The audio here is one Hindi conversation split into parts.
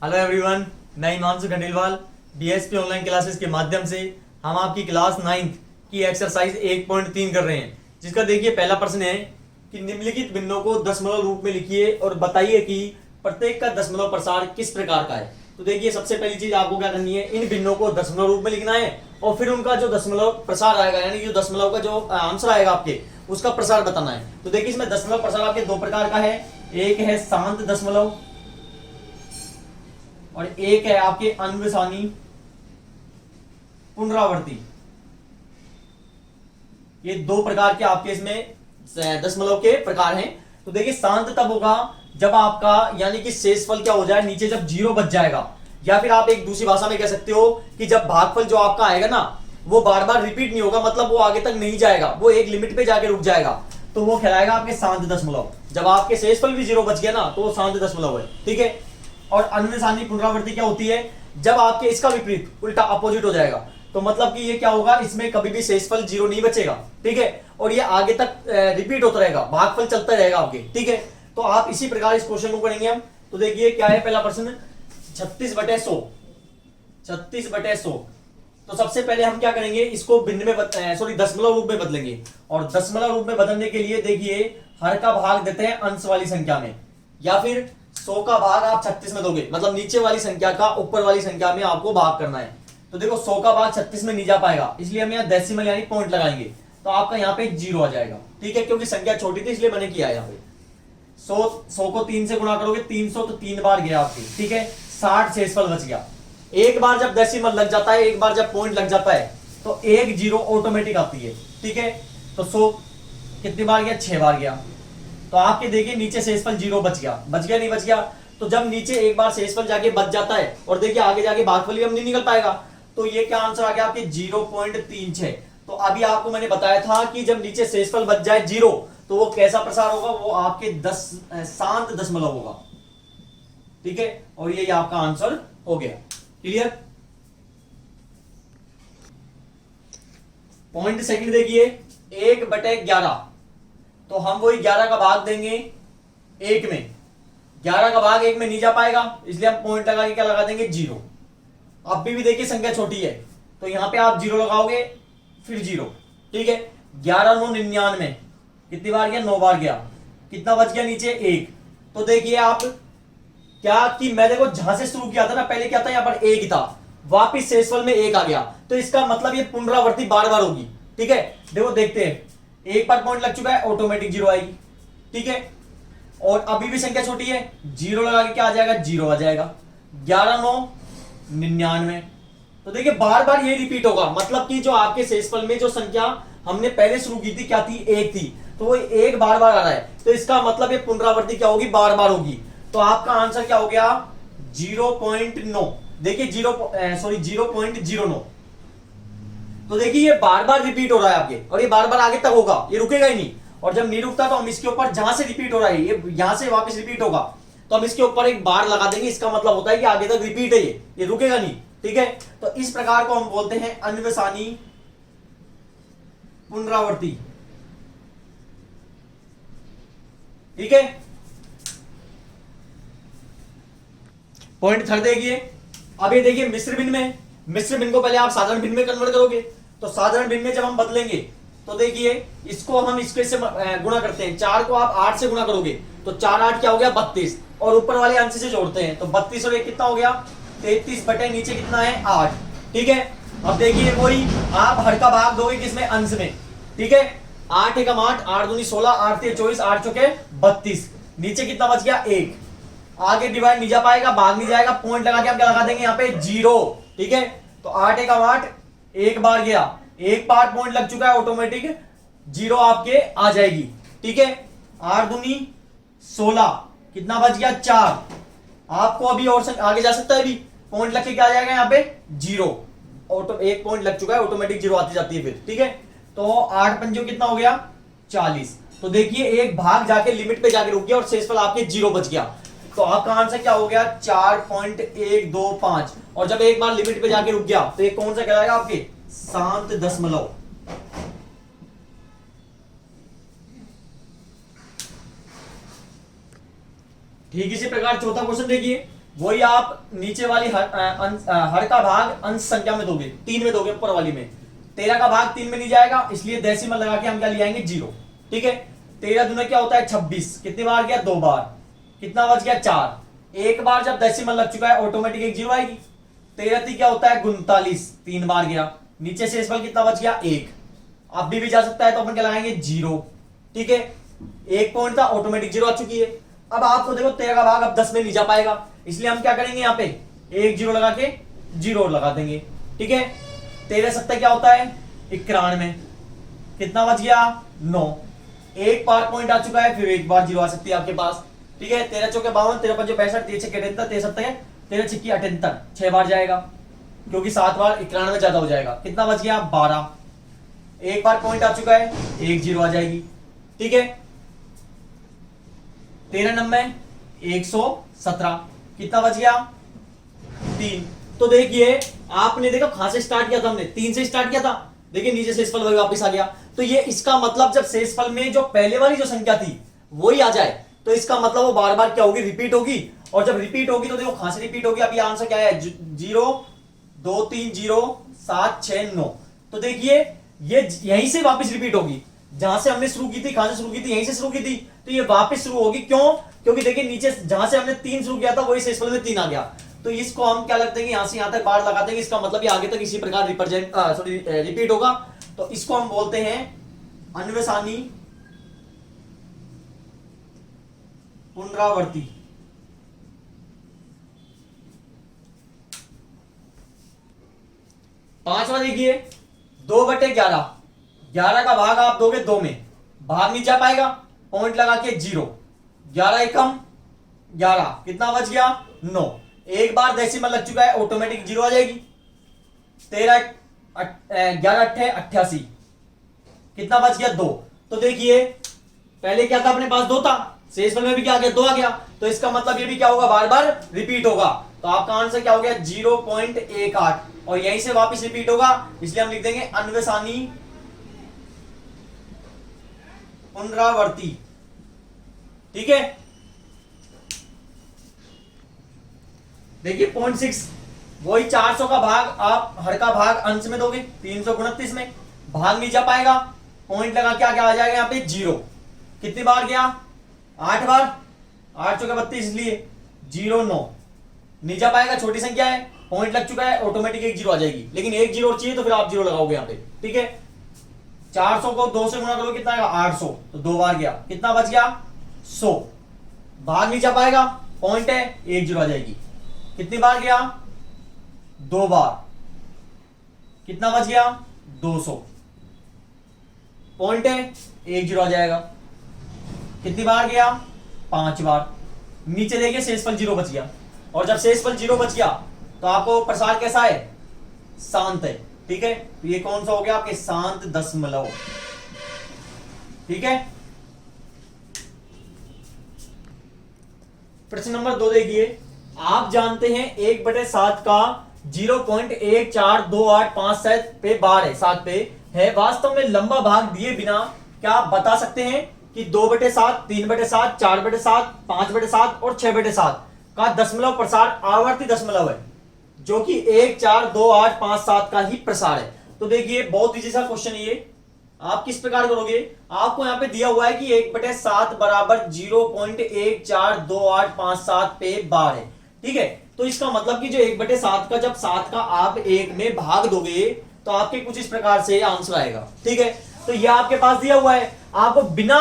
हेलो एवरीवन, मैं Himanshu Khandelwal. DSP online classes के माध्यम से हम आपकी क्लास 9th की एक्सरसाइज 1.3 कर रहे हैं, जिसका देखिए पहला प्रश्न है कि निम्नलिखित भिन्नों को दशमलव रूप में लिखिए और बताइए कि प्रत्येक का दशमलव प्रसार किस प्रकार का है। तो देखिए सबसे पहली चीज आपको क्या करनी है, इन भिन्नों को दशमलव रूप में लिखना है और फिर उनका जो दशमलव प्रसार आएगा, यानी जो दशमलव का जो आंसर आएगा आपके, उसका प्रसार बताना है। तो देखिए इसमें दशमलव प्रसार आपके दो प्रकार का है, एक है शांत दशमलव और एक है आपके अन्वसानी पुनरावर्ती। ये दो प्रकार के आपके इसमें दशमलव के प्रकार हैं। तो देखिए शांत तब होगा जब आपका यानी कि शेषफल क्या हो जाए, नीचे जब जीरो बच जाएगा, या फिर आप एक दूसरी भाषा में कह सकते हो कि जब भागफल जो आपका आएगा ना वो बार बार रिपीट नहीं होगा, मतलब वो आगे तक नहीं जाएगा, वो एक लिमिट पे जाके रुक जाएगा, तो वो कहलाएगा आपके शांत दशमलव। जब आपके शेषफल भी जीरो बच गया ना तो वो शांत दशमलव है, ठीक है। और अन्वसानी पुनरावृत्ति क्या होती है, जब आपके इसका विपरीत उल्टा अपोजिट हो जाएगा, तो मतलब कि ये क्या होगा, इसमें कभी भी शेषफल जीरो नहीं बचेगा, ठीक है, और ये आगे तक रिपीट होता रहेगा, भागफल चलता रहेगा आपके, ठीक है। तो आप इसी प्रकार इस क्वेश्चन को करेंगे हम। तो देखिए क्या है पहला प्रश्न, 36/100, 36/100। तो सबसे पहले हम क्या करेंगे, इसको भिन्न में दशमलव रूप में बदलेंगे। और दशमलव रूप में बदलने के लिए देखिए हर का भाग देते हैं अंश वाली संख्या में, या फिर 100 का भाग आप 36 में दोगे, मतलब नीचे वाली संख्या का ऊपर वाली संख्या में आपको भाग करना है। तो देखो 100 का भाग 36 में नहीं जा पाएगा, इसलिए हम यहाँ डेसिमल यानी पॉइंट लगाएंगे, तो आपका यहाँ पे जीरो आ जाएगा, ठीक है, क्योंकि संख्या छोटी थी इसलिए मैंने किया यहाँ पे। 100 को 3 से गुणा करोगे 300, तो 3 बार गया आपकी, ठीक है, 60 शेषफल बच गया। एक बार जब डेसिमल लग जाता है, एक बार जब पॉइंट लग जाता है, तो एक जीरो ऑटोमेटिक आती है, ठीक है। तो 100 कितनी बार गया, 6 बार गया। तो आपके देखिए नीचे शेषफल जीरो बच गया, नहीं बच गया। तो जब नीचे एक बार शेषफल जाके बच जाता है और देखिए आगे जाके भागफल भी हम नहीं निकल पाएगा, तो ये क्या आंसर आ गया आपके 0.36। तो अभी आपको मैंने बताया था कि जब नीचे शेषफल बच जाए जीरो तो वो कैसा प्रसार होगा, वो आपके शांत दशमलव होगा, ठीक है। और ये आपका आंसर हो गया, क्लियर। पॉइंट सेकंड देखिए 1/11, तो हम वही 11 का भाग देंगे एक में, 11 का भाग एक में नहीं जा पाएगा, इसलिए हम पॉइंट लगा के क्या लगा देंगे, जीरो। अब भी देखिए संख्या छोटी है, तो यहां पे आप जीरो लगाओगे फिर जीरो, ठीक है। 11 9 99, कितनी बार गया, 9 बार गया, कितना बच गया नीचे, एक। तो देखिए आप क्या कि मैं देखो जहां से शुरू किया था ना, पहले क्या था, यहां पर एक था, वापिस शेषफल में एक आ गया, तो इसका मतलब ये पुनरावृत्ति बार बार होगी, ठीक है। देखो देखते हैं, एक बार पॉइंट लग चुका है, ऑटोमेटिक जीरो आएगी, ठीक है। और अभी भी संख्या छोटी है, जीरो लगा के क्या आ जाएगा, जीरो आ जाएगा। 11 9 99, तो देखिए बार बार ये रिपीट होगा, मतलब कि जो आपके शेषफल में जो संख्या हमने पहले शुरू की थी क्या थी, एक थी, तो वो एक बार बार आ रहा है, तो इसका मतलब ये पुनरावृत्ति क्या होगी, बार बार होगी। तो आपका आंसर क्या हो गया, 0.9। देखिए 0.09। तो देखिए ये बार बार रिपीट हो रहा है आपके, और ये बार बार आगे तक होगा, ये रुकेगा ही नहीं। और जब नहीं रुकता तो हम इसके ऊपर जहां से रिपीट हो रहा है, ये यहां से वापस रिपीट होगा, तो हम इसके ऊपर एक बार लगा देंगे, इसका मतलब होता है कि आगे तक रिपीट है, ये रुकेगा नहीं, ठीक है। तो इस प्रकार को हम बोलते हैं अन्वसानी पुनरावृत्ति, ठीक है। पॉइंट थर्ड देखिए, अब ये देखिए मिश्र भिन्न में, मिश्र भिन्न को पहले आप साधारण भिन्न में कन्वर्ट करोगे, तो साधारण भिन्न में जब हम बदलेंगे तो देखिए इसको हम इसके से गुणा करते हैं, 4 को आप 8 से गुणा करोगे तो 4 8 क्या हो गया, 32, और ऊपर वाले अंश से जोड़ते हैं तो 32 और 1 कितना हो गया, 33 बटे नीचे कितना है, 8, ठीक है। अब देखिए वही आप हर का भाग दोगे किसमें, अंश में, ठीक है। 8 एकम 8, 8 दूनी 16, 8 3 24, 8 चौके 32, नीचे कितना बच गया, 1। आगे डिवाइड नहीं जा पाएगा, भाग नहीं जाएगा, पॉइंट लगा के हम क्या लगा देंगे यहाँ पे, जीरो, ठीक है। तो 8 एकम 8, एक बार गया, एक बार पॉइंट लग चुका है, ऑटोमेटिक जीरो आपके आ जाएगी, ठीक है। 8 दूनी 16, कितना बच गया, 4। आपको अभी और आगे जा सकता है, अभी पॉइंट लग के क्या आ जाएगा यहाँ पे, जीरो। ऑटो एक पॉइंट लग चुका है, ऑटोमेटिक जीरो आती जाती है फिर, ठीक है। तो 8 पंजों कितना हो गया, 40। तो देखिए एक भाग जाके लिमिट पे जाके रुक गया और शेषफल आपके जीरो बच गया, तो आपका आंसर क्या हो गया, 4.125। और जब एक बार लिमिट पे जाके रुक गया तो ये कौन सा कहलाएगा आपके, शांत दशमलव। ठीक इसी प्रकार चौथा क्वेश्चन देखिए, वही आप नीचे वाली हर का भाग अंश संख्या में दोगे, 3 में दोगे, ऊपर वाली में 13 का भाग 3 में नहीं जाएगा, इसलिए डेसिमल लगा के हम क्या ले आएंगे 0। ठीक है, 13 दूना क्या होता है 26, कितनी बार गया 2 बार, कितना बच गया 4। एक बार जब डेसिमल लग चुका है ऑटोमेटिक एक 0 आएगी। 13 क्या होता है 39, 3 बार गया, नीचे शेषफल कितना बच गया 1। अब भी जा सकता है तो अपन क्या लगाएंगे 0। ठीक है, 1 पॉइंट था ऑटोमेटिक 0 आ चुकी है। अब आपको देखो 13 का भाग अब 10 में नहीं जा पाएगा, इसलिए हम क्या करेंगे यहाँ पे एक 0 लगा के 0 और लगा देंगे। ठीक है, 13 सत्तर क्या होता है 91, कितना बच गया 9। एक बार पॉइंट आ चुका है, फिर एक बार 0 आ सकती है आपके पास। ठीक है, 13 चौके 52, 13 पंजे 65, 13 छक्के 78, 13 सत्तर 13 छिक्की 78, 6 बार जाएगा, क्योंकि 7 बार 91 ज्यादा हो जाएगा। कितना बच गया 12। एक बार पॉइंट आ चुका है, एक 0 आ जाएगी। ठीक है, 13 नंबे 117, कितना बच गया 3। तो देखिए आपने देखा कहां से स्टार्ट किया था, हमने 3 से स्टार्ट किया था। देखिए नीचे शेषफल वही वापस आ गया, तो ये इसका मतलब जब शेषफल में जो पहले वाली जो संख्या थी वही आ जाए तो इसका मतलब वो बार बार क्या होगी रिपीट होगी। और जब रिपीट होगी तो देखो कहां से रिपीट होगी। अभी आंसर क्या है 0 2 3 0 7 6 9। तो देखिए ये यहीं से वापस रिपीट होगी, जहां से हमने शुरू की थी, कहां से शुरू की थी, यहीं से शुरू की थी, तो ये वापस शुरू होगी। क्यों? क्योंकि देखिए नीचे जहां से हमने 3 शुरू किया था वही शेषफल में 3 आ गया, तो इसको हम क्या लगते हैं यहां से यहां तक बार लगा देंगे। इसका मतलब ये आगे तक इसी प्रकार रिपीट होगा। तो इसको हम बोलते हैं अन्वेषानी पुनरावर्ती। पांचवा देखिए 2/11, 11 का भाग आप दोगे 2 में, भाग नहीं जा पाएगा, पॉइंट लगा के 0। 11 एकम 11, कितना बच गया 9। एक बार डेसिमल लग चुका है ऑटोमेटिक 0 आ जाएगी। 13 11 अट्ठे 88, कितना बच गया 2। तो देखिए पहले क्या था अपने पास 2 था, शेषफल में भी क्या आ गया 2 आ गया, तो इसका मतलब ये भी क्या होगा बार बार रिपीट होगा। तो आपका आंसर क्या हो गया 0.18, और यहीं से वापस रिपीट होगा, इसलिए हम लिख देंगे अन्वेषानी पुनरावर्ती। ठीक है, देखिए 0.6, वही 400 का भाग आप हर का भाग अंश में दोगे 329 में, भाग नहीं जा पाएगा, पॉइंट लगा के क्या आ जाएगा यहाँ पे 0। कितनी बार गया 8 बार, 8 चौके 32, इसलिए 0 9 नहीं जा पाएगा, छोटी संख्या है, पॉइंट लग चुका है ऑटोमेटिक एक 0 आ जाएगी। लेकिन एक 0 और चाहिए तो फिर आप 0 लगाओगे यहाँ पे। ठीक है, 400 को 2 से गुणा करोगे कितना आएगा 800, तो 2 बार गया, कितना बच गया 100। भाग नहीं जा पाएगा, पॉइंट है, एक 0 आ जाएगी। कितनी बार गया 2 बार, कितना बच गया 200, पॉइंट है, एक 0 आ जाएगा। कितनी बार गया 5 बार। नीचे देखिए शेषफल 0 बच गया, और जब शेषफल 0 बच गया तो आपको प्रसार कैसा है शांत है। ठीक है, तो ये कौन सा हो गया आपके शांत दशमलव। ठीक है, प्रश्न नंबर 2 देखिए, आप जानते हैं 1/7 का 0.142857 पे बार है, 7 पे है, वास्तव में लंबा भाग दिए बिना क्या आप बता सकते हैं कि 2/7 3/7 4/7 5/7 और 6/7 का दशमलव प्रसार आवर्ती दशमलव है, जो कि 1 4 2 8 5 7 का ही प्रसार है। तो देखिए बहुत इजी सा क्वेश्चन है ये, आप किस प्रकार करोगे। आपको यहाँ पे दिया हुआ है कि 1/7 बराबर 0.142857 पे बार है। ठीक है, तो इसका मतलब कि जो 1/7 का जब 7 का आप 1 में भाग दोगे तो आपके कुछ इस प्रकार से आंसर आएगा। ठीक है, तो यह आपके पास दिया हुआ है, आपको बिना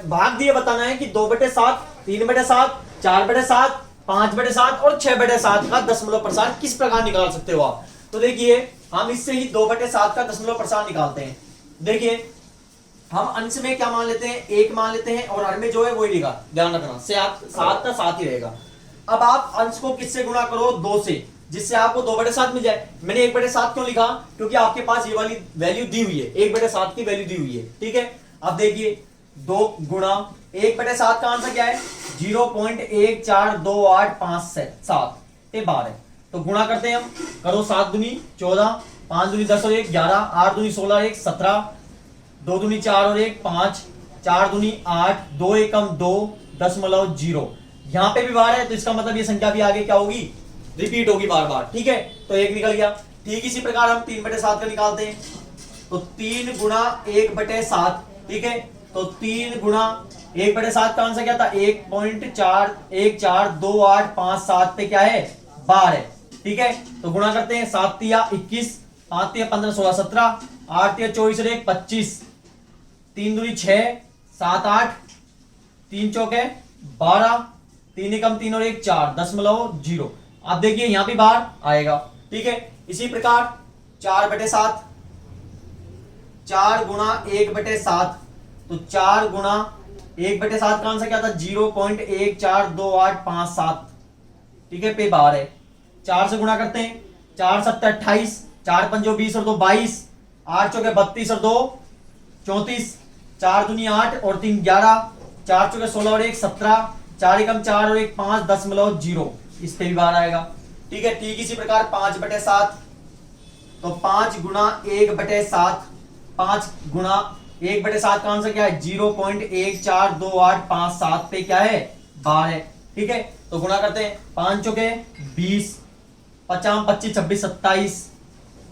भाग दिए बताना है कि 2/7 3/7 4/7 5/7 और 6/7 का दशमलव प्रसार किस प्रकार निकाल सकते हो आप। तो देखिए हम इससे ही 2/7 का दशमलव प्रसार निकालते हैं। देखिए हम अंश में क्या मान लेते हैं 1 मान लेते हैं, और हर में जो है वही लिखा, ध्यान रखना 7 का 7 ही रहेगा। अब आप अंश को किससे गुणा करो 2 से, जिससे आपको 2/7 मिल जाए। मैंने 1/7 क्यों लिखा, क्योंकि आपके पास ये वाली वैल्यू दी हुई है, 1/7 की वैल्यू दी हुई है। ठीक है, अब देखिए 2 गुणा 1/7 का आंसर क्या है 0.142857 ये बार है। तो गुणा करते हैं हम, करो 7 दूनी 14 5 दूनी 10 और 1 11 8 दूनी 16 1 17 2 दूनी 4 और 1 5 4 दूनी 8 2 एकम 2 दशमलव 0। यहां पे भी बार है, तो इसका मतलब ये संख्या भी आगे क्या होगी, रिपीट होगी बार बार। ठीक है, तो एक निकल गया। ठीक इसी प्रकार हम 3/7 का निकालते हैं, तो 3 गुणा 1/7। ठीक है, तो 3 गुणा 1/7 का आंसर क्या था, 1.414285 पे क्या है, बार है। ठीक है, तो गुणा करते हैं, 7 तिया 21, 5 तिया 15 16 17, 8 तिया 24 और 1 25, 3 दूनी 6, 7 8, 3 चौके 12, 3 एकम 3 और 1 4, 0.0। आप देखिए यहां भी बार आएगा। ठीक है, इसी प्रकार 4/7, 4 गुणा 1/7, तो 4 गुणा 1/7 का आंसर क्या था, 0.142857। ठीक है, पे बार है। 4 से गुणा करते हैं, 4 7 28, 4 पंजो 20 और 2 22, 8 चौके 32 और 2 34, 4 दूनी 8 और 3 11, 4 चौके 16 और 1 17, 4 एकम 4 और 1 5, 10.0। इस पे भी बार आएगा। ठीक है, ठीक इसी प्रकार 5/7, तो 5 गुणा 1/7, 5 गुणा 1/7 का आंसर क्या है, 0.142857 पे क्या है, बार है। ठीक है, तो गुणा करते हैं, 5 चौके 20, 50 25 26 27,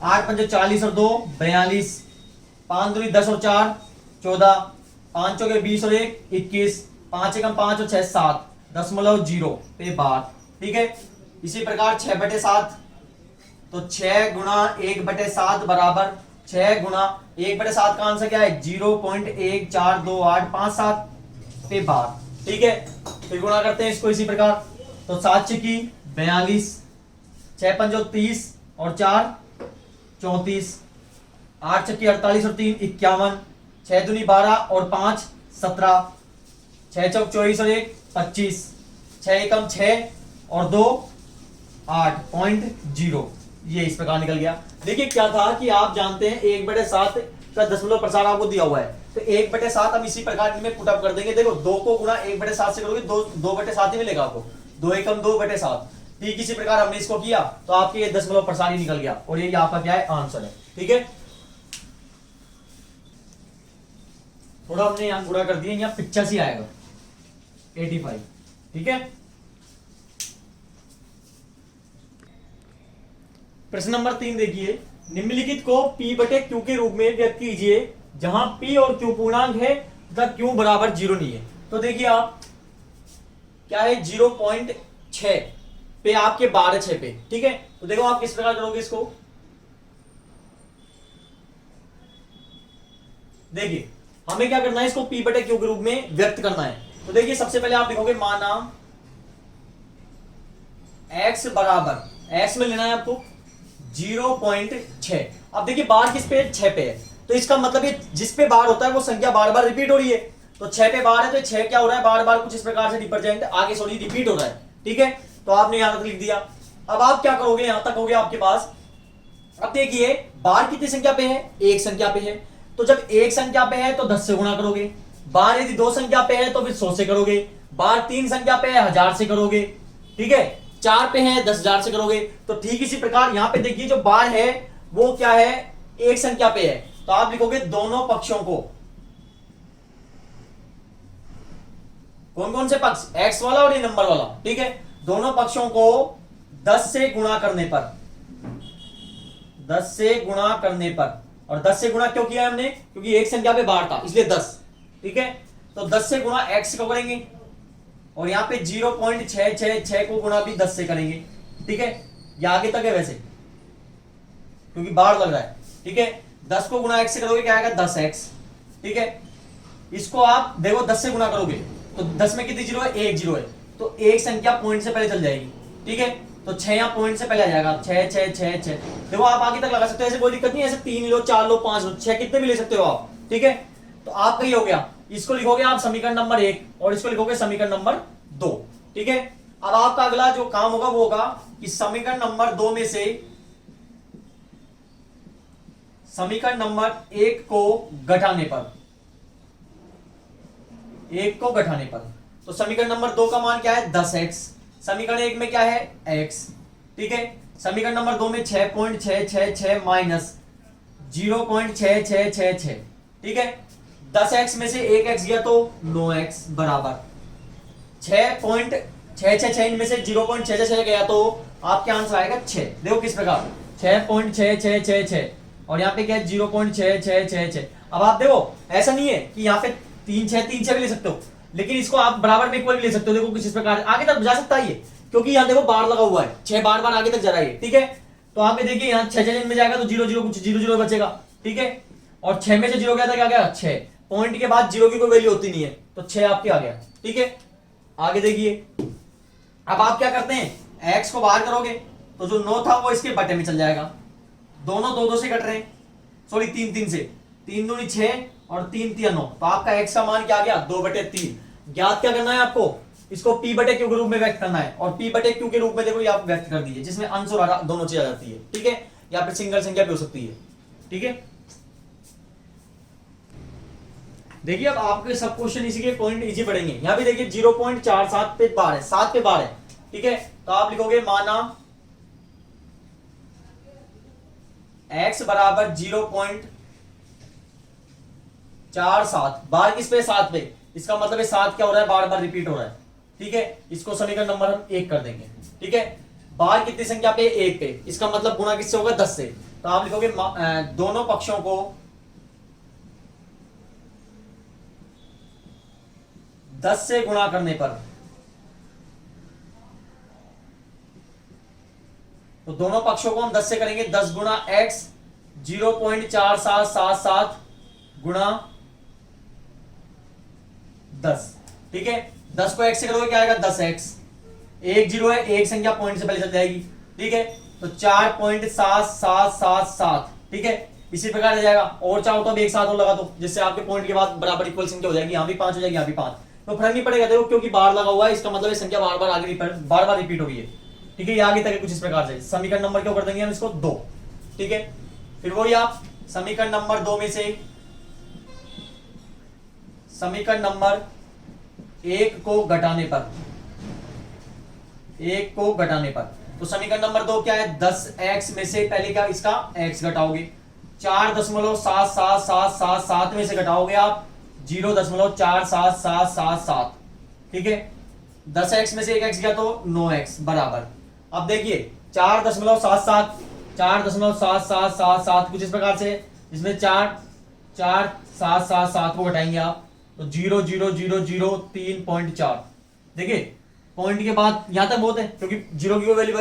8 पंजे 40 और 2 42, 5 दूनी 10 और 4 14, 5 चौके 20 और 1 21, 5 एकम 5 और 6 7, 10.0 पे बार। ठीक है, इसी प्रकार 6/7, तो 6 गुणा 1/7 बराबर 6 गुणा 1/7 का आंसर क्या है, 0.142857 पे बार। ठीक है, फिर गुणा करते हैं इसको इसी प्रकार, तो 7 छिकी 42, 6 पंजो 30 और 4 34, 8 छक्की 48 और 3 51, 6 दूनी 12 और 5 17, 6 चौक 24 और 1 25, 6 एकम 6 और 2 8.0। ये इस प्रकार निकल गया। देखिए क्या था कि आप जानते हैं 1/7 का दशमलव प्रसार आपको दिया हुआ है, तो 1/7 हम इसी प्रकार में पुट अप कर देंगे। देखो 2 को गुणा 1/7 से करोगे 2/7 ही मिलेगा आपको, 2 एकम 2/7। ठीक इसी प्रकार हमने इसको किया, तो आपके ये दशमलव प्रसार ही निकल गया, और ये आपका क्या है, आंसर है। ठीक है, थोड़ा हमने यहां गुणा कर दिया, यहां 85 आएगा 85। ठीक है, प्रश्न नंबर 3 देखिए, निम्नलिखित को P/Q के रूप में व्यक्त कीजिए जहां P और Q पूर्णांक है तथा Q बराबर 0 नहीं है। तो देखिए आप क्या है, 0.6 पे आपके 12 पे। ठीक है, तो देखो आप किस प्रकार करोगे इसको, देखिए हमें क्या करना है, इसको P/Q के रूप में व्यक्त करना है। तो देखिए सबसे पहले आप लिखोगे माना x बराबर, x में लेना है आपको 0.6। अब देखिए बार किस पे, 6 पे है, तो इसका मतलब ये जिस पे बार होता है वो संख्या बार बार रिपीट हो रही है। तो 6 पे बार है, तो 6 क्या हो रहा है, बार बार कुछ इस प्रकार से रिप्रेजेंट आगे सॉरी रिपीट हो रहा है। ठीक है, तो आपने यहां तक लिख दिया। अब आप क्या करोगे, यहां तक हो गया आपके पास। अब देखिए बार कितनी संख्या पे है, एक संख्या पे है, तो जब एक संख्या पे है तो 10 से गुणा करोगे। बार यदि 2 संख्या पे है तो फिर 100 से करोगे। बार 3 संख्या पे है 1000 से करोगे। ठीक है, 4 पे है 10,000 से करोगे। तो ठीक इसी प्रकार यहां पे देखिए जो बार है वो क्या है, एक संख्या पे है, तो आप लिखोगे दोनों पक्षों को, कौन कौन से पक्ष, एक्स वाला और ये नंबर वाला। ठीक है, दोनों पक्षों को 10 से गुणा करने पर, 10 से गुणा करने पर, और 10 से गुणा क्यों किया हमने, क्योंकि एक संख्या पे बार था इसलिए 10। ठीक है, तो 10 से गुणा एक्स को करेंगे, और यहां पे 0.666 को गुणा भी 10 से करेंगे। ठीक है, ये आगे तक है वैसे क्योंकि बार लग रहा है। ठीक है, 10 को गुणा x से करोगे क्या आएगा, 10x। ठीक है, इसको आप देखो 10 से गुणा करोगे तो 10 में कितनी जीरो है, एक जीरो है, तो एक संख्या पॉइंट से पहले चल जाएगी। ठीक है, तो 6 यहां पॉइंट से पहले आ जाएगा, 6 6 6 6। देखो आप आगे तक लगा सकते हो, ऐसे कोई दिक्कत नहीं है, ऐसे 3 लो 4 लो 5 लो 6 कितने भी ले सकते हो आप। ठीक है, तो आपका ये हो गया, इसको लिखोगे आप समीकरण नंबर 1 और इसको लिखोगे समीकरण नंबर 2। ठीक है, अब आपका अगला जो काम होगा वो होगा कि समीकरण नंबर 2 में से समीकरण नंबर 1 को घटाने पर, 1 को घटाने पर, तो समीकरण नंबर 2 का मान क्या है, 10x। समीकरण 1 में क्या है, x। ठीक है, समीकरण नंबर 2 में 6.666 माइनस 0.6666। ठीक है, 10x में से 1x गया तो 9x बराबर छह छह छह इनमें से 0.666 गया तो आपके आंसर आएगा 6। देखो किस प्रकार 6.6666 और यहाँ पे क्या है 0.6666। अब आप देखो ऐसा नहीं है कि यहाँ पे 3 6 भी ले सकते हो, लेकिन इसको आप बराबर में इक्वल भी ले सकते हो। देखो कुछ इस प्रकार आगे तक जा सकता है ये, क्योंकि यहाँ देखो बार लगा हुआ है, 6 बार बार आगे तक जा रहा है, ठीक है। तो आप देखिए यहाँ 6 में जाएगा तो 0 0 कुछ 0 0 बचेगा, ठीक है। और 6 में से 0 गया था, क्या गया 6, पॉइंट के बाद 0 की कोई वैल्यू होती नहीं है, तो 6 आपके आ गया, ठीक है। आगे देखिए, अब आप क्या करते हैं, x को बाहर करोगे तो जो 9 था वो इसके बटे में चल जाएगा। दोनों 2 2 से कट रहे हैं, सॉरी 3 3 से, 3 दूनी 6 और 3 3 9, तो आपका x का मान क्या आ गया 2/3। ज्ञात क्या करना है आपको, इसको p बटे q के रूप में व्यक्त करना है, और p बटे q के रूप में देखो ये आप व्यक्त कर दीजिए, जिसमें अंश और दोनों चीज आ जाती है, ठीक है। या फिर सिंगल संख्या भी हो सकती है, ठीक है। देखिए अब आपके सब क्वेश्चन इसी के पॉइंट इजी पड़ेंगे। यहाँ भी देखिए 0.47 पे बार है, 7 पे बार है, ठीक है। तो आप लिखोगे माना x बराबर 0.47, बार किस पे 7 पे, इसका मतलब है 7 क्या हो रहा है, बार बार रिपीट हो रहा है, ठीक है। इसको समीकरण नंबर हम 1 कर देंगे, ठीक है। बार कितनी संख्या पे, 1 पे, इसका मतलब गुणा किससे होगा 10 से। तो आप लिखोगे दोनों पक्षों को 10 से गुणा करने पर, तो दोनों पक्षों को हम 10 से करेंगे, 10 गुणा x 0.4777 गुणा 10, ठीक है। 10 को x से करोगे क्या आएगा 10x, 1 0 है, एक संख्या पॉइंट से पहले चल जाएगी, ठीक है। तो 4.7777, ठीक है। इसी प्रकार रह जाएगा, और चाहो तो अब एक साथ और लगा दो, जिससे आपके पॉइंट के बाद बराबर इक्वल संख्या हो जाएगी, यहाँ भी 5 हो जाएगी, यहाँ भी 5, तो फर्क नहीं पड़ेगा। देखो क्योंकि बार लगा हुआ है, इसका मतलब संख्या बार बार आगे बार बार रिपीट हो गई है, ठीक है। ये आगे तक कुछ इस प्रकार से समीकरण नंबर क्यों कर देंगे हम इसको 2, ठीक है। फिर वही आप समीकरण नंबर 2 में से समीकरण नंबर 1 को घटाने पर, 1 को घटाने पर, तो समीकरण नंबर 2 क्या है, 10x में से पहले क्या इसका x घटाओगे, 4.7777 में से घटाओगे आप 0.47777, ठीक है। 10x में से 1x गया तो 9x बराबर, अब देखिए 4.77 कुछ इस प्रकार से, इसमें 4.4777 को घटाएंगे आप तो 0.0003.4, देखिए पॉइंट के बाद यहां तक बहुत है, क्योंकि जीरो की वैल्यू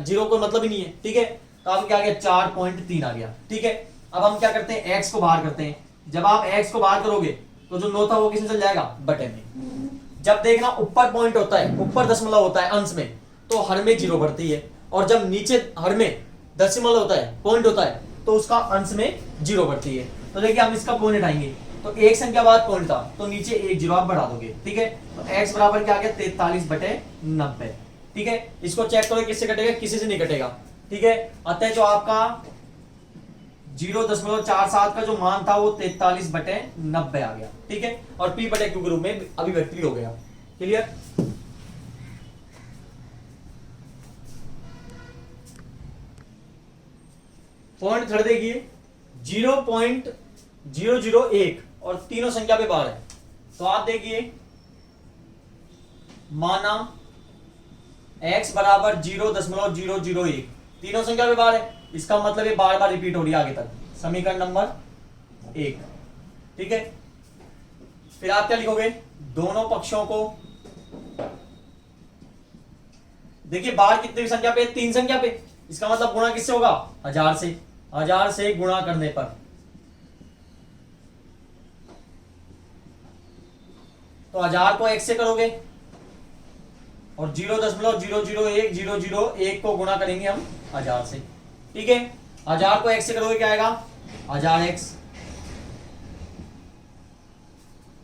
जीरो को मतलब ही नहीं है, ठीक है। तो आप क्या आ गया 4.3 आ गया, ठीक है। अब हम क्या करते हैं, x को बाहर करते हैं। जब आप x को बाहर करोगे तो जो 9 था वो किसमें चल जाएगा, बटे में। जब देखना ऊपर पॉइंट होता है, ऊपर दशमलव होता है अंश में, तो हर में 0 बढ़ती है, और जब नीचे हर में दशमलव होता है, पॉइंट होता है, तो उसका अंश में 0 बढ़ती है। तो देखिए हम इसका पॉइंट उठाएंगे, तो एक संख्या बाद पॉइंट था, तो नीचे 1 0 आप बढ़ा दोगे, ठीक है। तो x बराबर क्या आ गया 43/90, ठीक है। इसको चेक करो किससे कटेगा, किसी से नहीं कटेगा, ठीक है। अतः जो आपका 0.47 का जो मान था वो 43/90 आ गया, ठीक है। और p बटे q के रूप में अभिव्यक्ति हो गया, क्लियर। पॉइंट थर्ड देखिए 0.001 और तीनों संख्या पे बार है, तो आप देखिए माना x बराबर 0.001, तीनों संख्या पे बार है, इसका मतलब ये बार बार रिपीट हो रही है आगे तक, समीकरण नंबर 1, ठीक है। फिर आप क्या लिखोगे, दोनों पक्षों को, देखिए बार कितनी संख्या पे, 3 संख्या पे, इसका मतलब गुणा किससे होगा, 1000 से गुणा करने पर, तो 1000 को x से करोगे और 0.001 को गुणा करेंगे हम 1000 से, ठीक है। 1000 को x से करोगे क्या आएगा 1000x।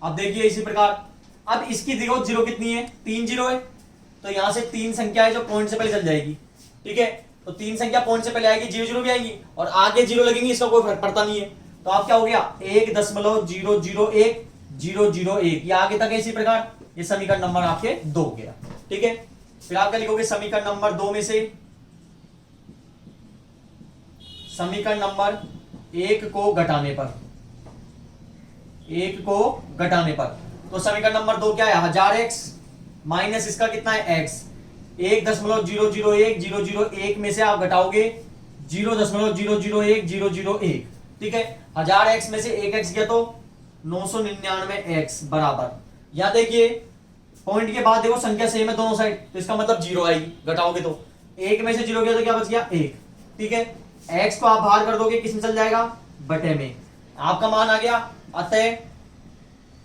अब देखिए इसी प्रकार, अब इसकी देखो जीरो कितनी है, 3 0 है, तो यहां से 3 संख्या है जो पॉइंट से पहले चल जाएगी, ठीक है। तो 3 संख्या पॉइंट से पहले आएगी, 0 0 भी आएगी, और आगे 0 लगेंगी, इसका कोई फर्क पड़ता नहीं है। तो आप क्या हो गया 1.001001, ये आगे तक है इसी प्रकार, ये समीकरण नंबर आपके 2 हो गया, ठीक है। फिर आप क्या लिखोगे, समीकरण नंबर 2 में से समीकरण नंबर 1 को घटाने पर, 1 को घटाने पर, तो समीकरण नंबर 2 क्या है 1000x माइनस इसका कितना है x, 1.001 में से आप घटाओगे 0.001 ठीक है। 1000x में से 1x गया तो 999x बराबर, यहां देखिए पॉइंट के बाद देखो संख्या सेम है दोनों साइड, तो इसका मतलब 0 आएगी, घटाओगे तो 1 में से 0 गया तो क्या बच गया 1 ठीक है। x को आप बाहर कर दोगे किस में चल जाएगा, बटे में, आपका मान आ गया। अतः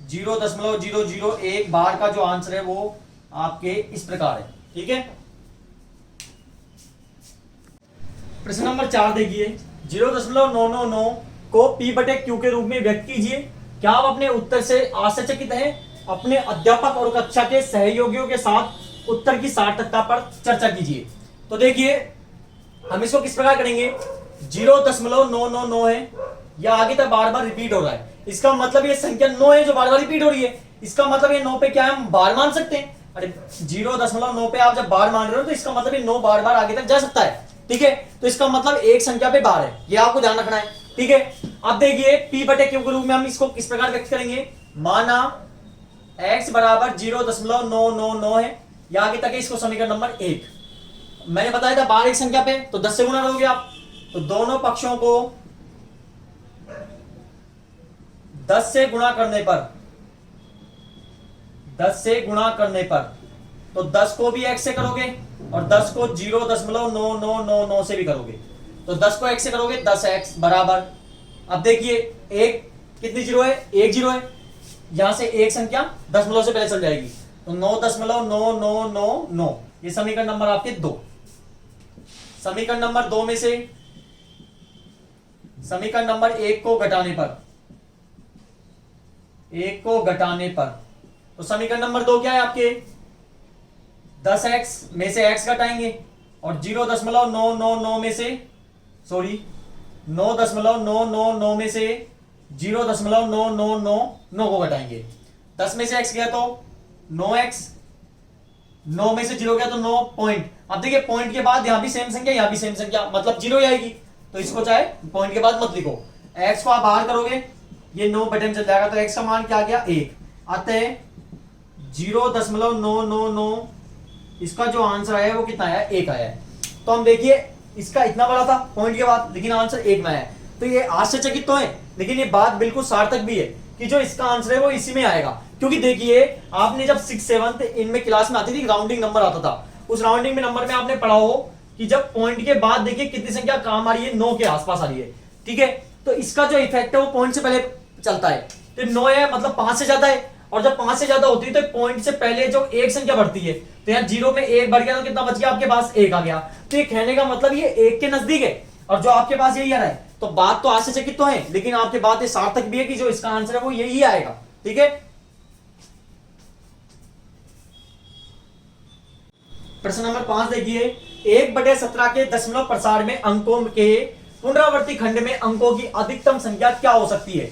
0.001 बार का जो आंसर है वो आपके इस प्रकार है ठीक है। प्रश्न नंबर 4 देखिए, 0.999 को P बटे Q के रूप में व्यक्त कीजिए। क्या आप अपने उत्तर से आश्चर्यचकित हैं? अपने अध्यापक और कक्षा के सहयोगियों के साथ उत्तर की सार्थकता पर चर्चा कीजिए। तो देखिए हम इसको किस प्रकार करेंगे, 0.999 है, या आगे तक बार बार रिपीट हो रहा है, इसका मतलब ये संख्या 9 है जो बार बार रिपीट हो रही है, इसका मतलब ये 9 पे क्या हम बार मान सकते हैं। अरे 0.9 पे आप जब बार मान रहे हो तो इसका मतलब ये 9 बार बार आगे तक जा सकता है ठीक है। तो इसका मतलब एक संख्या पे बार है, ये आपको ध्यान रखना है ठीक है। अब देखिए P बटे Q के रूप में हम इसको किस प्रकार व्यक्त करेंगे, माना x बराबर 0.999 है, या आगे तक है, इसको समीकरण नंबर 1, मैंने बताया था बार एक संख्या पे तो 10 से गुणा करोगे आप, तो दोनों पक्षों को 10 से गुणा करने पर, 10 से गुणा करने पर, तो 10 को भी x से करोगे और 10 को 0.9999 से भी करोगे, तो 10 को x से करोगे 10x बराबर, अब देखिए एक कितनी जीरो है, एक जीरो है, यहां से एक संख्या दशमलव से पहले चल जाएगी, तो 9.9999, ये समीकरण नंबर आपके 2। समीकरण नंबर 2 में से समीकरण नंबर 1 को घटाने पर, 1 को घटाने पर, तो समीकरण नंबर 2 क्या है आपके, 10x में से x घटाएंगे और 0.999 में से, सॉरी 9.999 में से 0.9999 को घटाएंगे, 10 में से x गया तो 9x, 9 में से 0 गया तो 9 पॉइंट। अब देखिए पॉइंट के बाद यहां भी सेम संख्या यहां भी सेम संख्या, मतलब 0 ही आएगी, तो इसको चाहे पॉइंट के बाद मत लिखो, x को आप बाहर करोगे ये 9 बटन चल जाएगा, तो x का मान क्या आ गया 1, अतः 0.999 इसका जो आंसर आया वो कितना आया, 1 आया है। तो हम देखिए इसका इतना बड़ा था पॉइंट के बाद, लेकिन आंसर 1 में आया, तो ये आश्चर्यचकित तो है, लेकिन ये बात बिल्कुल सार्थक भी है कि जो इसका आंसर है वो इसी में आएगा, क्योंकि देखिए आपने जब 6th 7th इनमें क्लास में आती थी राउंडिंग नंबर आता था, उस राउंडिंग में नंबर में आपने पढ़ा हो कि जब पॉइंट के बाद देखिए कितनी संख्या काम आ रही है, 9 के आसपास आ रही है ठीक है, तो इसका जो इफेक्ट है वो पॉइंट से पहले चलता है, तो 9 है मतलब 5 से ज्यादा है, और जब 5 से ज्यादा होती है तो पॉइंट से पहले जो एक संख्या बढ़ती है, तो यहाँ 0 में 1 बढ़ गया तो कितना बच गया आपके पास, 1 आ गया, तो ये कहने का मतलब ये 1 के नजदीक है, और जो आपके पास यही आ रहा है, तो बात तो आश्चर्यचकित तो है, लेकिन आपके बात ये सार्थक भी है कि जो इसका आंसर है वो यही आएगा ठीक है। प्रश्न नंबर 5 देखिए, 1/17 के दशमलव प्रसार में अंकों के पुनरावर्ती खंड में अंकों की अधिकतम संख्या क्या हो सकती है,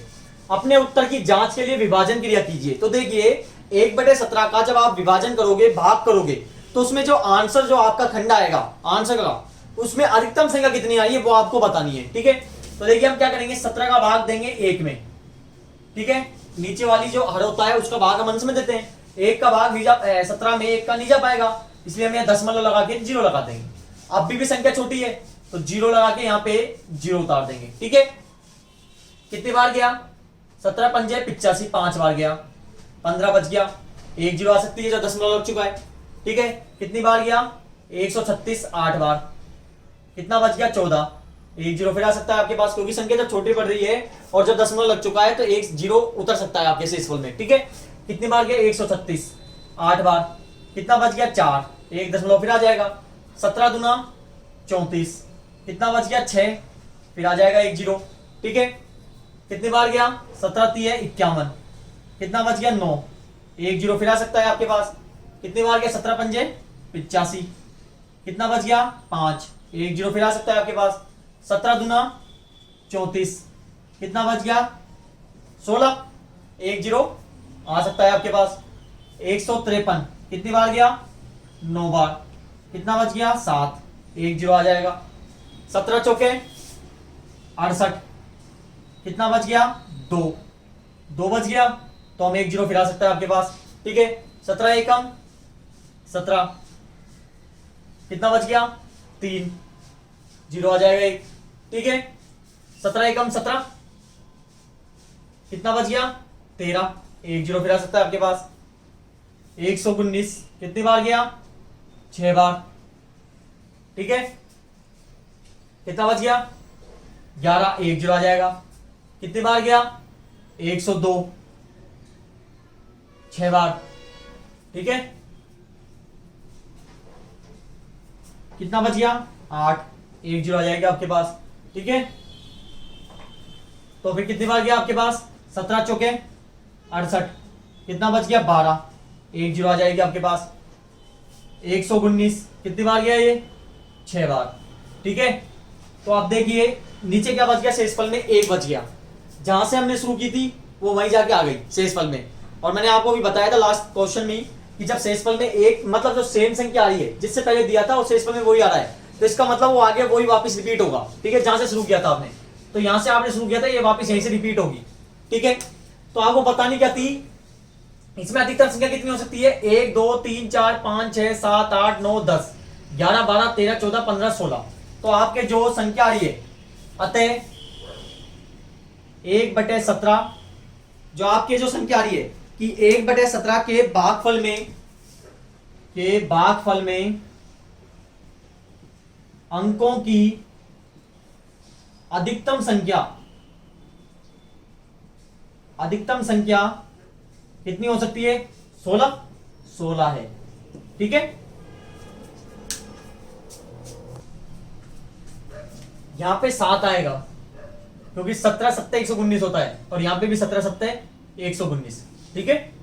अपने उत्तर की जांच के लिए विभाजन क्रिया कीजिए। तो देखिए 1/17 का जब आप विभाजन करोगे, भाग करोगे, तो उसमें जो आंसर जो आपका खंड आएगा आंसर का, उसमें अधिकतम संख्या कितनी आई है वो आपको बतानी है ठीक है। तो देखिए हम क्या करेंगे, 17 का भाग देंगे 1 में ठीक है, नीचे वाली जो हर होता है उसका भाग हम अंश में देते हैं, 1 का भाग 17 में 1 का नहीं जा पाएगा, इसलिए हम यहाँ दशमलव लगा के 0 लगा देंगे, अब भी संख्या छोटी है तो 0 लगा के यहाँ पे 0 उतार देंगे ठीक है। कितनी बार गया, 17 पंजे 85, 5 बार गया, 15 बच गया, 1 0 आ सकती है जो दशमलव लग चुका है ठीक है। कितनी बार गया, 136, 8 बार, कितना बच गया 14, 1 0 फिर आ सकता है आपके पास, क्योंकि संख्या जब छोटी पड़ रही है और जब दशमलव लग चुका है तो 1 0 उतर सकता है आपके शेषफल में ठीक है। कितनी बार गया, 136, 8 बार, कितना बच गया 4, 1 दशमलव फिर आ जाएगा, 17 दूना 34, कितना बच गया 6, फिर आ जाएगा 1 0 ठीक है। कितनी बार गया, 17 3 51, कितना बच गया 9, 1 0 फिर आ सकता है आपके पास। कितनी बार गया, 17 पंजे 85, कितना बच गया 5, 1 0 फिर आ सकता है आपके पास। 17 दूना 34, कितना बच गया 16, 1 0 आ सकता है आपके पास। 153, कितनी बार गया 9 बार, कितना बच गया 7, 1 0 आ जाएगा। 17 चौके 68, कितना बच गया 2 बच गया, तो हम 1 0 फिर आ सकता है आपके पास ठीक है। 17 एकम 17, कितना बच गया 3, 0 आ जाएगा 1, ठीक है। 17 एकम 17, कितना बच गया 13, 1 0 फिर आ सकता है आपके पास। 119 कितनी बार गया 6 बार, ठीक है। कितना बच गया 11, 1 0 आ जाएगा। कितनी बार गया 102, 6 बार, ठीक है। कितना बच गया 8, 1 0 आ जाएगा आपके पास, ठीक है। तो फिर कितनी बार गया आपके पास 17 चौके 68, कितना बच गया 12, 1 0 आ जाएगी आपके पास। 119 कितनी बार गया ये 6 बार, ठीक है। तो आप देखिए नीचे क्या बच गया शेषफल में 1 बच गया, जहां से हमने शुरू की थी वो वहीं जाके आ गई शेषफल में। और मैंने आपको भी बताया था लास्ट क्वेश्चन में कि जब शेषफल में 1 मतलब जो सेम संख्या आ रही है जिससे पहले दिया था और शेषफल में वही आ रहा है, तो इसका मतलब वो आगे वही वापस रिपीट होगा, ठीक है, जहां से शुरू किया था आपने। तो यहां से आपने शुरू किया था, ये वापस यहीं से रिपीट होगी, ठीक है। तो आपको बतानी क्या थी, इसमें अधिकतम संख्या कितनी हो सकती है 1 2 3 4 5 6 7 8 9 10 11 12 13 14 15 16। तो आपके जो संख्या आ रही है अतः 1/17, जो आपके जो संख्या आ रही है कि 1/17 के भागफल में अंकों की अधिकतम संख्या कितनी हो सकती है 16 है, ठीक है। यहां पे 7 आएगा क्योंकि 17 7 119 होता है, और यहां पे भी 17 7 119, ठीक है।